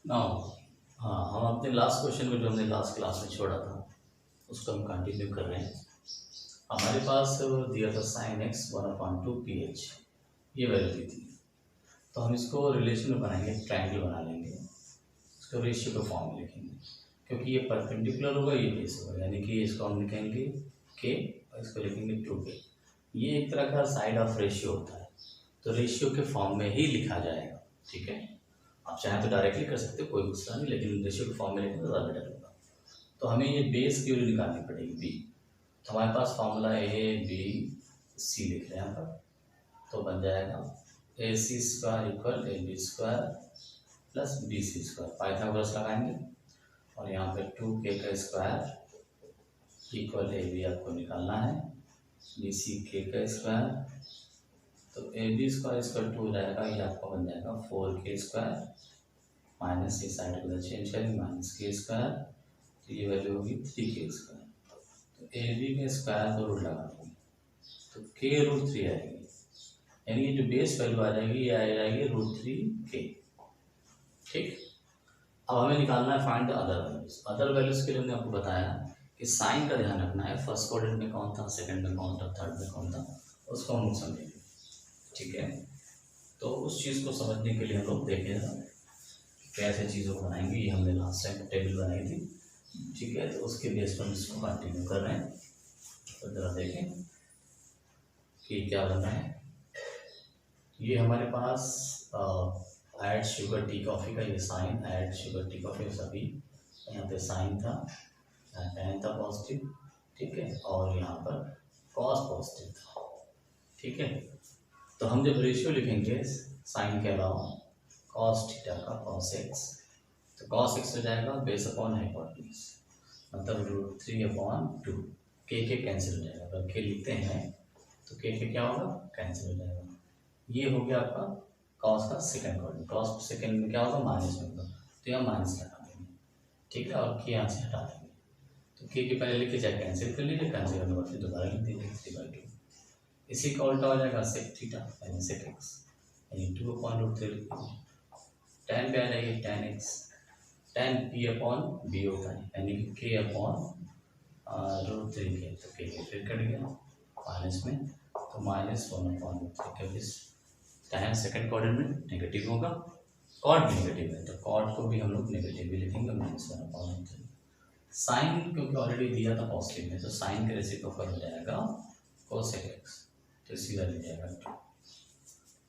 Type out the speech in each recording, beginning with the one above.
Now हाँ, हम अपने लास्ट क्वेश्चन में जो हमने लास्ट क्लास में छोड़ा था उसको हम कंटिन्यू कर रहे हैं। हमारे पास दिया था साइन एक्स 1/2 ph, ये वैल्यू दी थी। तो हम इसको रिलेशन में बनाएंगे, ट्रायंगल बना लेंगे, इसको रेशियो के फॉर्म में लिखेंगे क्योंकि ये परपेंडिकुलर होगा, ये बेस होगा, यानी कि इसको हम लिखेंगे के और इसको लिखेंगे 2k। ये एक तरह का साइड ऑफ रेशियो होता है, तो रेशियो के फॉर्म में ही लिखा जाएगा। ठीक है, आप चाहें तो डायरेक्टली कर सकते हो, कोई मसला नहीं, लेकिन रेशियो के फॉर्म में लिखें तो ज़्यादा बेटर होगा। तो हमें ये बेस की वैल्यू निकालनी पड़ेगी बी। तो हमारे पास फॉर्मूला ए बी सी लिख रहे हैं यहाँ पर, तो बन जाएगा A C square equal A B square plus B C square. Pythagoras लगाएंगे और यहाँ पे 2k का स्क्वायर इक्वल ए बी आपको निकालना है, बी सी के का स्क्वायर, तो ए बी स्क्वायर इसका 2 रहेगा, ये आपका बन जाएगा 4k स्क्वायर माइनस ये साइड को चेंज करेंगे माइनस के स्क्वायर, तो ये वैल्यू होगी 3k स्क्वायर। तो ए बी के स्क्वायर को रूट लगा देंगे तो k√3 आएगी, यानी ये जो बेस वैल्यू आ जाएगी ये आ जाएगी √3k। ठीक, अब हमें निकालना है find the other values. Other values के लिए हमने आपको बताया कि साइन का ध्यान रखना है, फर्स्ट क्वाड्रेंट में कौन था, सेकंड में कौन था, थर्ड में कौन था, उसको हम लोग समझेंगे। ठीक है, तो उस चीज़ को समझने के लिए हम लोग देखें कैसे चीज़ों को बनाएंगे। ये हमने लास्ट टाइम टेबल बनाई थी, ठीक है, तो उसके बेस पर इसको कंटिन्यू कर रहे हैं। तो ज़रा देखें कि क्या बन रहा है। ये हमारे पास ऐड शुगर टी कॉफ़ी का ये sign, add sugar tea coffee सभी, यहाँ पे साइन था, यहाँ टैन था पॉजिटिव, ठीक है, और यहाँ पर कॉस पॉजिटिव था। ठीक है, तो हम जब रेशियो लिखेंगे साइन के अलावा कॉस थीटा का कॉस एक्स, तो कॉस एक्स हो जाएगा बेस अपॉन हाइपोटेन्यूज, मतलब √3/2, के कैंसिल हो जाएगा। अगर के लिखते हैं तो के क्या होगा, कैंसिल हो जाएगा। ये हो गया आपका कॉस का सेकंड क्वाड्रेंट, कॉस सेकंड में क्या होगा, माइनस में होगा, तो यहाँ माइनस लगा देंगे। ठीक है, और के यहाँ से हटा देंगे, तो के पहले लिखे चाहे कैंसिल कर लीजिए, कैंसिल करने के बाद फिर दोबारा लिख दीजिए 3/2। इसी का उल्टा हो जाएगा सेक थीटा यानी सेक एक्स, यानी 2/√3 लिख दीजिए। tan पे आ जाएगी tan एक्स, tan p/b होता है, यानी कि k/√3k, तो k फिर कट गया माइनस में, तो -1/√3 क्योंकि tan सेकंड क्वाड्रेंट में नेगेटिव होगा, कॉट भी नेगेटिव है, तो कॉट को भी हम लोग नेगेटिव भी लिखेंगे -1/√3। साइन क्योंकि ऑलरेडी दिया था पॉजिटिव में, तो साइन के रेसिप्रोकल हो जाएगा कोसेक एक्स, तो इसी वैल्यू जाएगा 2।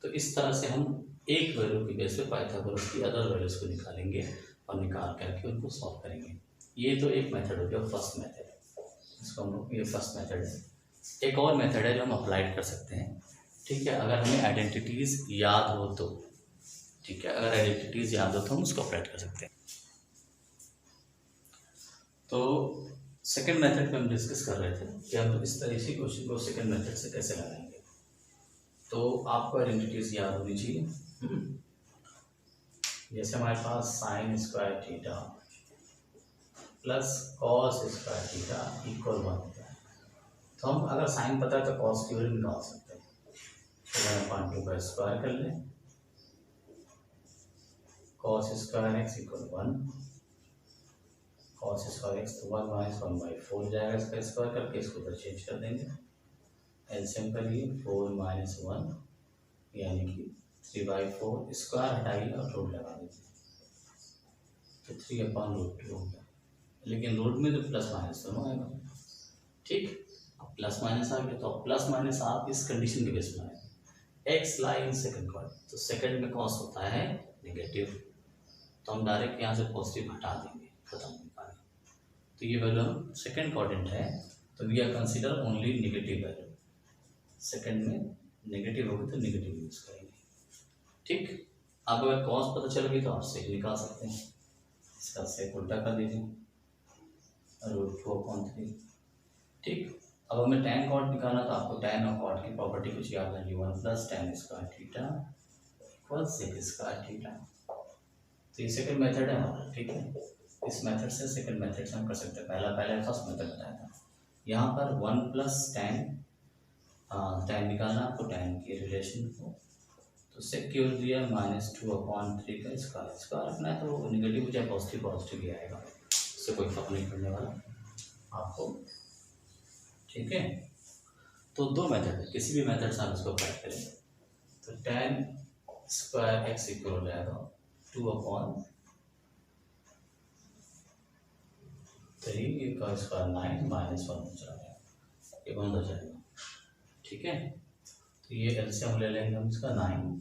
तो इस तरह से हम एक वैल्यू की बेस पे पाइथागोरस की अदर वैल्यूज को निकालेंगे और निकाल करके उनको सॉल्व करेंगे। ये तो एक मेथड हो गया, फर्स्ट मेथड है, इसको हम लोग, ये फर्स्ट मेथड है। एक और मेथड है जो हम अप्लाइड कर सकते हैं। ठीक है, अगर हमें आइडेंटिटीज याद हो तो, ठीक है, अगर आइडेंटिटीज याद हो तो हम उसको अप्लाइड कर सकते हैं। तो सेकेंड मेथड पे हम डिस्कस कर रहे थे कि हम इस तरह से क्वेश्चन को सेकेंड मेथड से कैसे लगाएंगे। तो आपको आइडेंटिटीज याद होनी चाहिए। जैसे हमारे पास sine square theta plus cos square theta equal 1 होता है, तो हम अगर साइन पता है तो कॉस की वैल्यू निकाल सकते हैं। तो 1/2 का स्क्वायर कर लें, cos square x equal 1, cos square x तो 1 - 1/4 जाएगा, इसका स्क्वायर करके इसको उधर चेंज कर देंगे, एलसीएम करिए 4 - 1 यानी कि 3/4, स्क्वायर हटाइए और रूट लगा दीजिए, तो 3/√2 हो गया। लेकिन रूट में तो प्लस माइनस दोनों आएगा। ठीक, अब प्लस माइनस आ गया, तो प्लस माइनस आप इस कंडीशन के बेस में आएगा, x lie in second quadrant, तो सेकंड में कॉस होता है नेगेटिव, तो हम डायरेक्ट यहाँ से पॉजिटिव हटा देंगे, खत्म हो पाएगा। तो ये वैल्यू हम सेकंड क्वाड्रेंट है, तो we are consider only negative value, second में नेगेटिव होगी तो नेगेटिव यूज करेंगे। ठीक, आप अगर कॉस पता चल गई तो आप सेक निकाल सकते हैं, इसका सेक उल्टा कर दीजिए √2/3। ठीक, अब हमें tan कॉट निकालना, तो आपको tan और कॉट की प्रॉपर्टी कुछ याद है, 1 + tan square theta equal sec square theta. तो ये सेकंड मेथड है हमारा। ठीक है, इस मेथड से सेकंड मेथड से हम कर सकते हैं। पहले फर्स्ट मेथड बताया था, यहाँ पर 1 + tan निकालना आपको, tan की रिलेशन को, तो सेक की वैल्यू दिया -2/3 का स्क्वायर रखना है, तो निगेटिव चाहे पॉजिटिव पॉजिटिव ही आएगा, इससे कोई फर्क नहीं पड़ने वाला आपको। ठीक है, तो दो मेथड है, किसी भी मेथड से आप इसको अप्लाई करें तो tan स्क्वायर एक्स इक्वल हो जाएगा 2/3 का स्क्वायर 9 -1 हो जाएगा, ये बंद हो जाएगा। ठीक है, तो ये एलसीएम ले लेंगे हम इसका 9,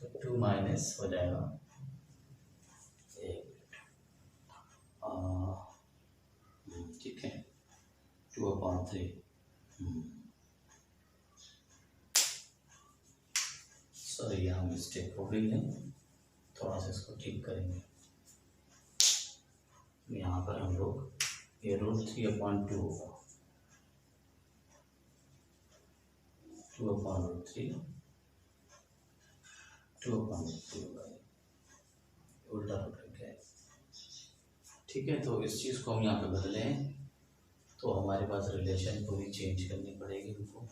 तो 2 माइनस हो जाएगा 1। ठीक है, 2/3। सॉरी यहाँ मिस्टेक हो गई है, थोड़ा सा इसको ठीक करेंगे। यहाँ पर हम लोग ये √3/2 होगा, 2/3 होगा, उल्टा पकड़ के। ठीक है, तो इस चीज़ को हम यहाँ पे बदलें तो हमारे पास रिलेशन पूरी चेंज करनी पड़ेगी हमको।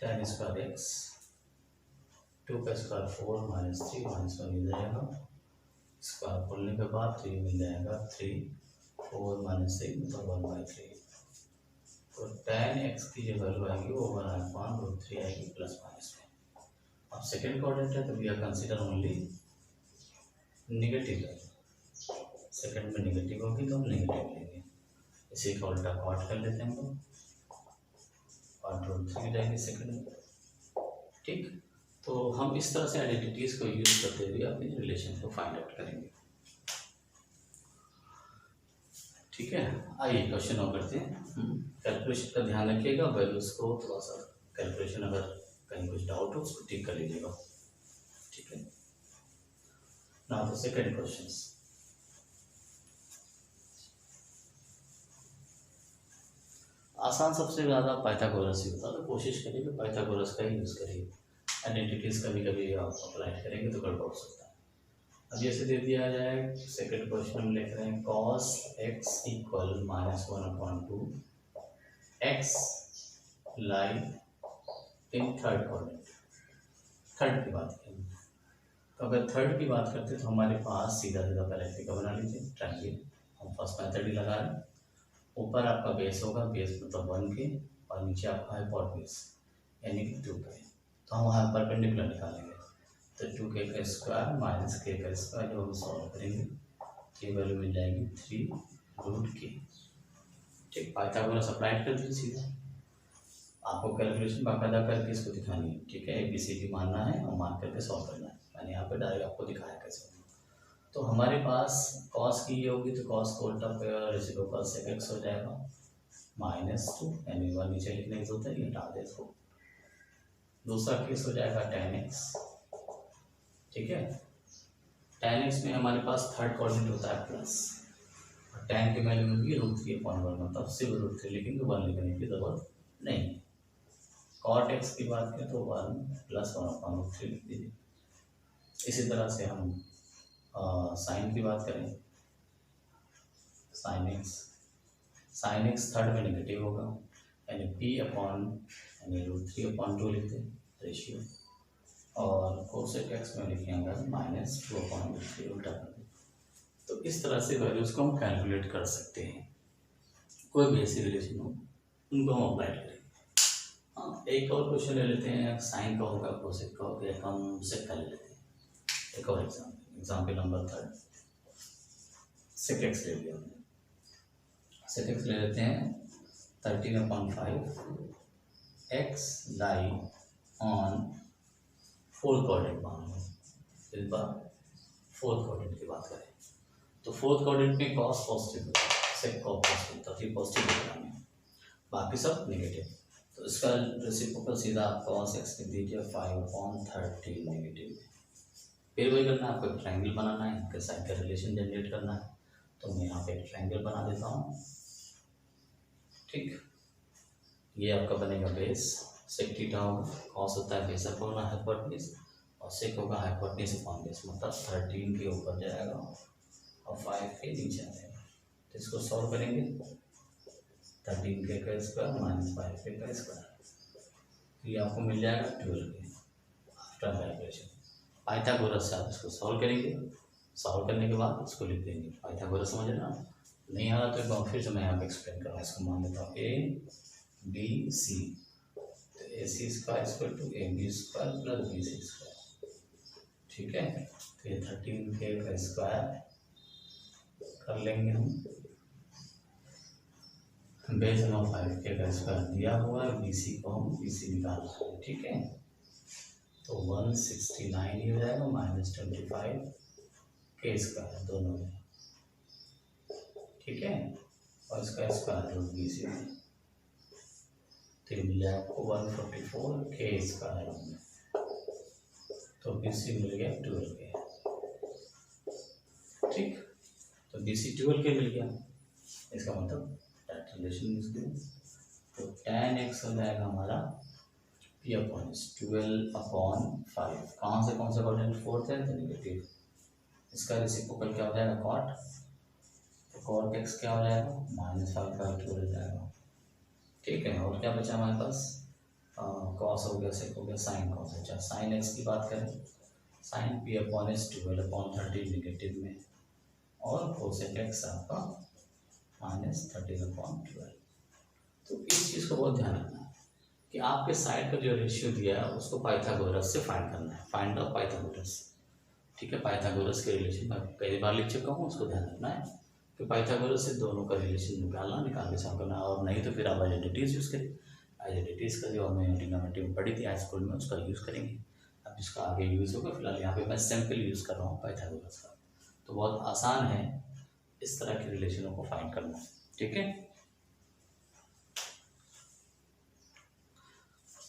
tan स्क्वायर एक्स 2 का स्क्वायर 4 -3 -1 मिल जाएगा, स्क्वायर खोलने के बाद 3 मिल जाएगा, 3 4 -3 मतलब 1/3। तो tan x की जो वैल्यू आएगी वो 1/√3 आएगी प्लस माइनस में। अब सेकेंड क्वाड्रेंट है तो we are consider only negative value, second में निगेटिव होगी तो हम नेगेटिव लेंगे, इसे का उल्टा कॉट कर लेते हैं हम लोग, और √3 जाएगी सेकंड में। ठीक, तो हम इस तरह से आइडेंटिटीज को यूज करते हुए अपने रिलेशन को फाइंड आउट करेंगे। ठीक है, आइए क्वेश्चन और करते हैं। कैलकुलेशन का ध्यान रखिएगा, वैल्यूज को थोड़ा सा कैलकुलेशन अगर कहीं कुछ डाउट हो उसको ठीक कर लीजिएगा। ठीक है, नाउ द सेकंड क्वेश्चन। आसान सबसे ज़्यादा पाइथागोरस ही होता है, तो कोशिश करिए कि पाइथागोरस का ही यूज़ करिए। आइडेंटिटीज कभी कभी आप अप्लाई करेंगे तो गड़बड़ हो सकता है। अब जैसे दे दिया जाए, सेकंड क्वेश्चन में लिख रहे हैं cos x equal -1/2 x lie in third quadrant. Third की बात करेंगे, तो अगर थर्ड की बात करते तो हमारे पास सीधा सीधा पहले का बना लीजिए ट्रायंगल। हम फर्स्ट मेथड ही लगा रहे हैं। ऊपर आपका बेस होगा, बेस मतलब 1 के, और नीचे आपका हाइपोटेन्यूज यानी कि 2 के, तो हम वहाँ परपेंडिकुलर निकालेंगे। तो 2k का स्क्वायर -k का स्क्वायर जो हम सॉल्व करेंगे तो ये वैल्यू मिल जाएगी 3√k। ठीक, पाइथागोरस अप्लाइड कर दीजिए सीधा। आपको कैलकुलेशन बाकायदा करके इसको दिखानी है। ठीक है, ABCD मानना है और मान करके सॉल्व करना है। मैंने यहाँ पे डायरेक्ट आपको दिखाया कैसे। तो हमारे पास कॉस की ये होगी तो कॉस को उल्टा रेसिप्रोकल sec x हो जाएगा -2, यानी 1 नीचे लिखने की जरूरत है, ये हटा दे इसको। दूसरा केस हो जाएगा tan x। ठीक है, tan x में हमारे पास थर्ड क्वाड्रेंट होता है प्लस, और tan की वैल्यू मिलेगी √3/1, मतलब सिर्फ √3 लिखेंगे, 1 लिखने की जरूरत नहीं है। cot x की बात करें तो 1 + 1/√3 लिख दीजिए। इसी तरह से हम साइन की बात करें, साइन एक्स थर्ड में नेगेटिव होगा, यानी p/यानी √3/2 लिखते रेशियो, और कोसेक एक्स में लिखेंगे -2/√3 उल्टा कर दें। तो इस तरह से वैल्यूज को हम कैलकुलेट कर सकते हैं। कोई भी ऐसी रिलेशन हो उनको हम अप्लाई करेंगे। हाँ, एक और क्वेश्चन ले लेते हैं, साइन का होगा, कोसेक का होगा, हम सेक का ले लेते हैं। एक और एग्जाम्पल नंबर 3, सेक एक्स ले लिया हमने। सेक एक्स ले लेते हैं 13/5 x lie on fourth quadrant मान लो। इस बार फोर्थ क्वाड्रेंट की बात करें तो फोर्थ क्वाड्रेंट में कॉस पॉजिटिव होता है, सेक का पॉजिटिव होता है, पॉजिटिव होता है, बाकी सब नेगेटिव। तो इसका रेसिप्रोकल सीधा आप cos x लिख दीजिए 5/13 नेगेटिव। फिर वही करना है, आपको एक ट्रायंगल बनाना है, इनके साइड का रिलेशन जनरेट करना है। तो मैं यहाँ पे एक ट्रायंगल बना देता हूँ। ठीक, ये आपका बनेगा बेस, सेक थीटा होगा, कॉस होता है बेस अपॉन हाइपोटेन्यूज, और सेक होगा हाइपोटेन्यूज अपॉन बेस, मतलब 13 के ऊपर जाएगा और 5 के नीचे आ जाएगा। तो इसको सॉल्व करेंगे, 13k का स्क्वायर -5k का स्क्वायर, तो ये आपको मिल जाएगा 12k आफ्टर कैलकुलेशन। पाइथागोरस से आप इसको सॉल्व करेंगे, सॉल्व करने के बाद इसको लिख देंगे। पाइथागोरस समझ रहे ना, नहीं आ रहा तो एक बार फिर से मैं यहाँ पे एक्सप्लेन कर रहा हूँ। इसको मान लेता हूँ ए बी सी, तो A C square equal to A B square plus B C square, ठीक है। तो ये 13k का स्क्वायर कर लेंगे हम, बेस में 5k का स्क्वायर दिया हुआ है, बी सी को हम बी सी निकाल रहे हैं, ठीक है। तो 169 ही हो जाएगा माइनस 25k स्क्वायर दोनों में, ठीक है। और इसका स्क्वायर रूट बी सी में, तो मिल जाए आपको 144k स्क्वायर में, तो बी सी मिल गया 12k, ठीक। तो बी सी 12k मिल गया, इसका मतलब डायरेक्ट रिलेशन यूज करें, तो tan x हो जाएगा हमारा p अपॉन 12/5। कहाँ से कौन सा कोऑर्डिनेट, फोर्थ है तो नेगेटिव, इसका रेसिप्रोकल क्या हो जाएगा cot, तो cot x क्या हो जाएगा -5/2 हो जाएगा, ठीक है। और क्या बचा हमारे पास, कॉस हो गया, सेक हो गया, साइन कॉस। अच्छा साइन एक्स की बात करें, साइन p अपॉन 12/30 नेगेटिव में, और कोसेक एक्स आपका -13/12। तो इस चीज़ को बहुत ध्यान रखना है कि आपके साइड का जो रेशियो दिया है उसको पाइथागोरस से फाइंड करना है, फाइंड आउट पाइथागोरस, ठीक है। पाइथागोरस के रिलेशन मैं पहली बार लिख चुका हूँ, उसको ध्यान रखना है कि पाइथागोरस से दोनों का रिलेशन निकाल के सॉल्व करना है। और नहीं तो फिर आप आइडेंटिटीज यूज़ करें, आइडेंटिटीज़ का जो हमने ट्रिग्नोमेट्री में पढ़ी थी हाई स्कूल में, उसका यूज़ करेंगे। अब जिसका आगे यूज़ होगा, फिलहाल यहाँ पे मैं सिंपल यूज़ कर रहा हूँ पाइथागोरस का, तो बहुत आसान है इस तरह के रिलेशनों को फाइंड करना, ठीक है।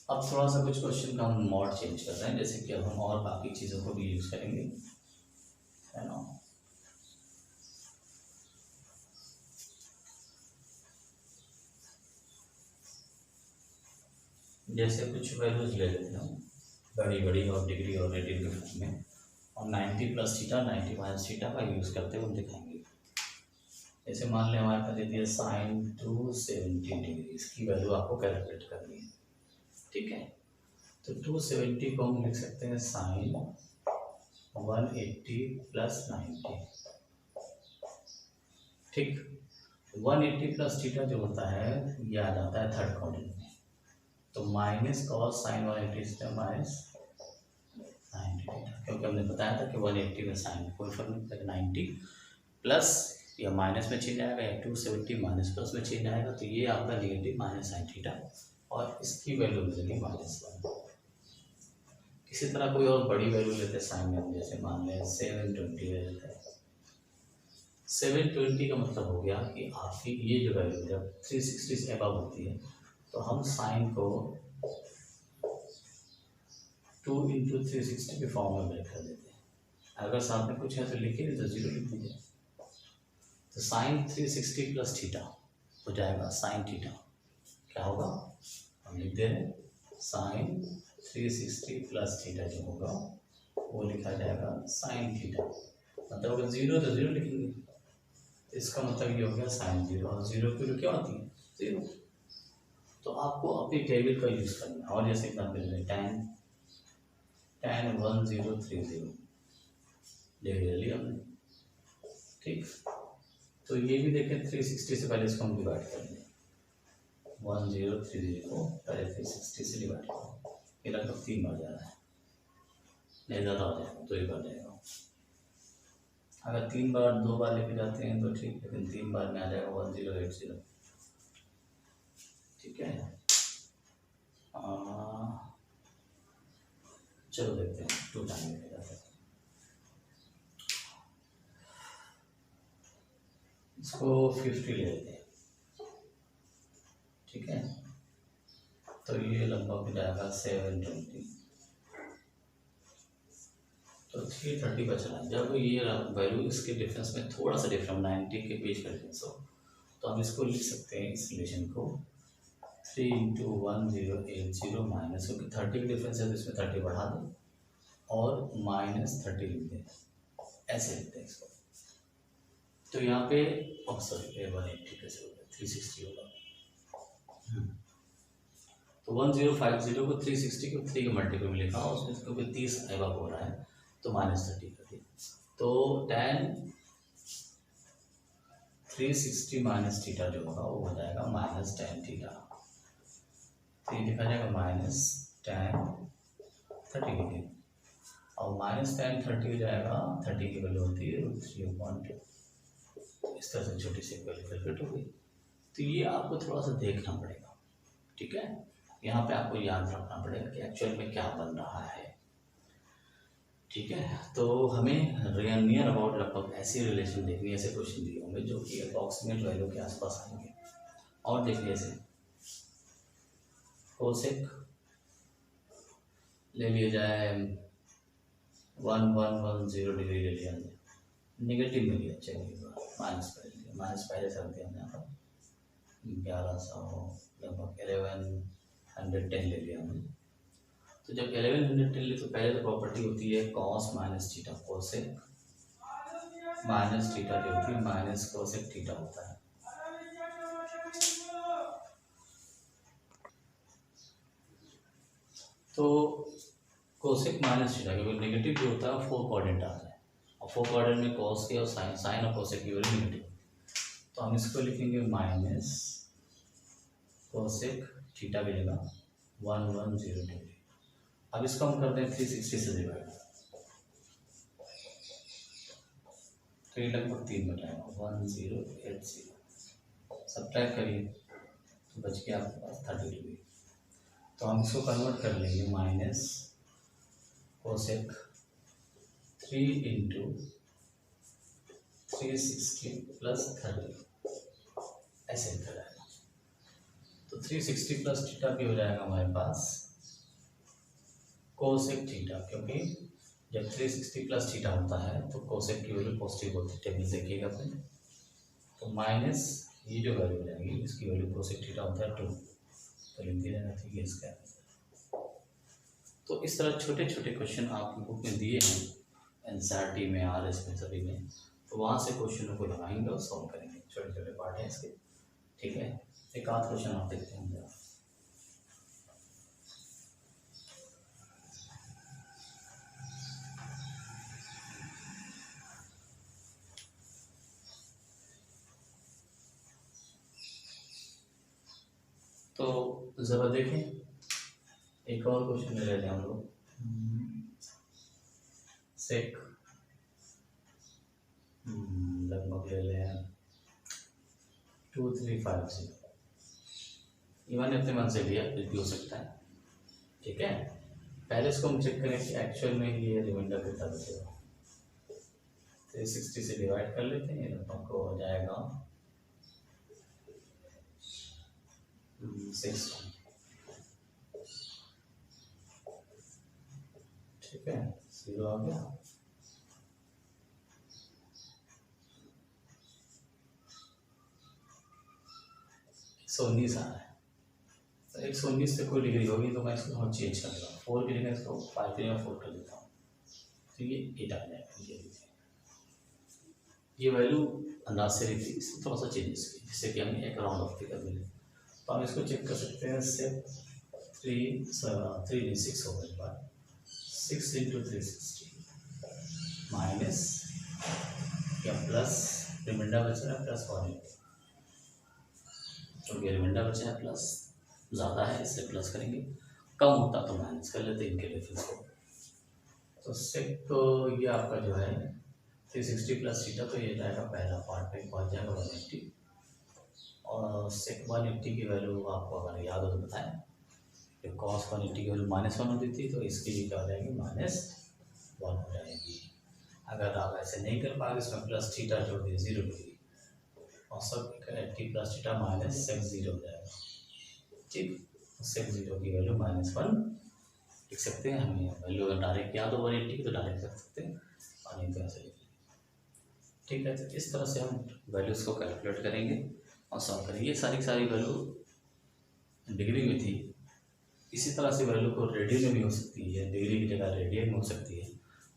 अब थोड़ा सा कुछ क्वेश्चन का हम मोड चेंज कर रहे हैं, जैसे कि अब हम और बाकी चीज़ों को भी यूज़ करेंगे, है ना। जैसे कुछ वैल्यूज ले लेते हैं बड़ी बड़ी और डिग्री और रेडियन के फॉर्म में, और 90 + थीटा 90 - थीटा का यूज़ करते हुए हम दिखाएंगे। जैसे मान लें हमारे पास देती है साइन 270 डिग्री, इसकी वैल्यू आपको कैलकुलेट करनी है, ठीक है। तो 270 को हम लिख सकते हैं साइन 180 + 90, ठीक। 180 + थीटा जो होता है ये आ जाता है थर्ड क्वाड्रेंट में, तो माइनस कॉस साइन 180 से -90 थीटा, क्योंकि हमने बताया था कि 180 में साइन कोई फर्क नहीं पड़ेगा, 90 प्लस या माइनस में चेंज आएगा, या 270 माइनस प्लस में चेंज आएगा, तो ये आपका नेगेटिव माइनस साइन थीटा, और इसकी वैल्यू मिलेगी -1। इसी तरह कोई और बड़ी वैल्यू लेते हैं साइन में, जैसे मान लें 720 लेते हैं। 720 का मतलब हो गया कि आपकी ये जो वैल्यू जब 360 से अबव होती है, तो हम साइन को 2 × 360 के फॉर्म में ब्रेक कर देते हैं। अगर साथ में कुछ है तो लिखिए, नहीं तो 0 लिख दीजिए। तो साइन 360 + थीटा हो जाएगा साइन थीटा, क्या होगा हम लिख दे रहे हैं, साइन 360 + थीटा जो होगा वो लिखा जाएगा साइन थीटा। मतलब अगर 0 तो 0 लिखेंगे, इसका मतलब ये हो गया साइन 0, और 0 की क्या होती है 0। तो आपको अपनी टेबल का यूज़ करना है। और जैसे एग्जाम्पल में tan 1030 ले लिया हमने, ठीक। तो ये भी देखें 360 से पहले इसको हम डिवाइड कर दें, 1030 को पहले 360 से डिवाइड करो, ये लगभग 3 बार जा रहा है, नहीं ज़्यादा हो जाएगा 2 ही बार जाएगा। अगर 3 बार 2 बार लेके जाते हैं तो ठीक, लेकिन 3 बार में आ जाएगा 1080, ठीक है। चलो देखते हैं 2 टाइम लेके जाते हैं, इसको 50 ले लेते हैं, ठीक है। तो ये लगभग हो जाएगा 720, तो 330 बच रहा है। जब ये वैल्यू इसके डिफरेंस में थोड़ा सा डिफरेंस 90 के बीच का डिफरेंस हो, तो हम इसको लिख सकते हैं इस रिलेशन को 3 × 1080 माइनस, क्योंकि 30 का डिफरेंस है तो इसमें 30 बढ़ा दें और -30 लिख दें, ऐसे लिखते हैं इसको। तो यहाँ पे सॉरी 180 कैसे होगा, 360 होगा, तो 1050 को 360 को 3 के मल्टीपल में लिखा, उसमें क्योंकि 30 एबव हो रहा है तो -30 कर दिया। तो tan 360 माइनस थीटा जो होगा वो हो जाएगा -tan थीटा। तो ये लिखा जाएगा -tan 30 डिग्री, और -tan 30 हो जाएगा, 30 की वैल्यू होती है √3/2। इस तरह से छोटी सी वैल्यू कैलकुलेट हो गई। तो ये आपको थोड़ा सा देखना पड़ेगा, ठीक है। यहाँ पे आपको याद रखना पड़ेगा कि एक्चुअल में क्या बन रहा है, ठीक है। तो हमें नियर अबाउट लगभग ऐसी रिलेशन देखनी है, ऐसे क्वेश्चन दिए होंगे जो कि अप्रॉक्सीमेट वैल्यू के आसपास आएंगे। और देखिए ऐसे कोसेक ले लिया जाए 1110 डिग्री ले लिया, नेगेटिव में लिया, चलिए माइनस पहले से रखते हैं यहाँ पर 1100 लगभग 1110 ले लिया हमने। तो जब 1110 ले तो पहले तो प्रॉपर्टी होती है cos minus theta, cosec minus theta जो होती है माइनस कोसेक थीटा होता है। तो कोसेक माइनस थीटा क्योंकि नेगेटिव जो होता है 4 कोऑर्डिनेट आता है, और 4 कोऑर्डिनेट में कॉस के और साइन और कोसेक की वैल्यू नेगेटिव। तो हम इसको लिखेंगे माइनस कोसेक थीटा मिलेगा 110 डिग्री। अब इसको हम कर दें 360 से डिवाइड, तो ये लगभग 3 बटाएगा 1080। सब्ट्रैक्ट करिए तो बच गया आपके पास 30 डिग्री। तो हम इसको कन्वर्ट कर लेंगे माइनस कोसेक 3 इंटू 360 प्लस 30 ऐसे लिखा जाएगा। तो 360 प्लस थीटा भी हो जाएगा हमारे पास कोसेक थीटा, क्योंकि जब 360 प्लस थीटा होता है तो कोसेक की वैल्यू पॉजिटिव होती है, टेबल देखिएगा अपने। तो माइनस ये जो वैल्यू हो जाएगी इसकी वैल्यू कोसेक थीटा होता है 2, तो लिख दिया जाएगा, ठीक है इसका। तो इस तरह छोटे छोटे क्वेश्चन आपकी बुक में दिए हैं NCERT में, RS में, सभी में। तो वहाँ से क्वेश्चनों को लगाएंगे और सॉल्व करेंगे, छोटे छोटे पार्ट हैं इसके, ठीक है। एक आध क्वेश्चन आप देखते हैं। तो ज़रा देखें, एक और क्वेश्चन ले लेते हैं हम लोग। सेक लगभग ले लें 2350। ये मैंने अपने मन से लिया, कुछ भी हो सकता है, ठीक है। पहले इसको हम चेक करें कि एक्चुअल में ये रिमाइंडर कितना बचेगा। 360 से डिवाइड कर लेते हैं, लगभग को हो जाएगा 6, ठीक है। 0 आ गया। सौ 19 आ रहा है। तो 119 से कोई डिग्री होगी तो मैं इसको चेंज कर दूँगा, 4 की जगह इसको 5 की जगह 4 कर देता हूँ, तो ये 8 आ जाएगा। ये वैल्यू अंदाज से रही थी, इसमें थोड़ा सा चेंजेस की, जिससे कि हमें एक राउंड ऑफ फिगर मिले। तो हम इसको चेक कर सकते हैं। सेक 6 होगा इस बार, 6 इंटू 360 माइनस या प्लस, रिमाइंडर बच रहा है प्लस 180, क्योंकि रिमाइंडर बचा है प्लस, ज़्यादा है इसलिए प्लस करेंगे, कम होता तो माइनस कर लेते इनके लिए फिर को। तो सेक तो ये आपका जो है 360 प्लस थीटा, तो ये जाएगा पहला पार्ट पे पहुँच जाएगा 180, और सेक 180 की वैल्यू आपको अगर याद हो तो बताएं, जब कॉस 180 की वैल्यू -1 होती थी तो इसकी भी क्या हो जाएगी -1 हो जाएगी। अगर आप ऐसे नहीं कर पाएंगे, इसमें प्लस थीटा जोड़ दिए 0 डिग्री, और सब 80 प्लस थीटा माइनस सेक 0 हो जाएगा, ठीक। सेक 0 की वैल्यू -1 लिख सकते हैं। हमें वैल्यू अगर डायरेक्ट याद हो 180 की तो डायरेक्ट रख सकते हैं, और नहीं तो ऐसे लिख, ठीक है। तो इस तरह से हम वैल्यूज़ को कैलकुलेट करेंगे और सॉल्व करेंगे। ये सारी वैल्यू डिग्री में थी, इसी तरह से वैल्यू को रेडियन में भी हो सकती है, डिग्री की जगह रेडियन में हो सकती है।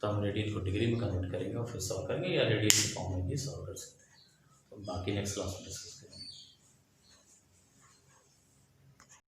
तो हम रेडियन को डिग्री में कन्वर्ट करेंगे और फिर सॉल्व करेंगे, या रेडियन के फॉर्म में भी सॉल्व कर सकते हैं। तो बाकी नेक्स्ट क्लास में डिस्कस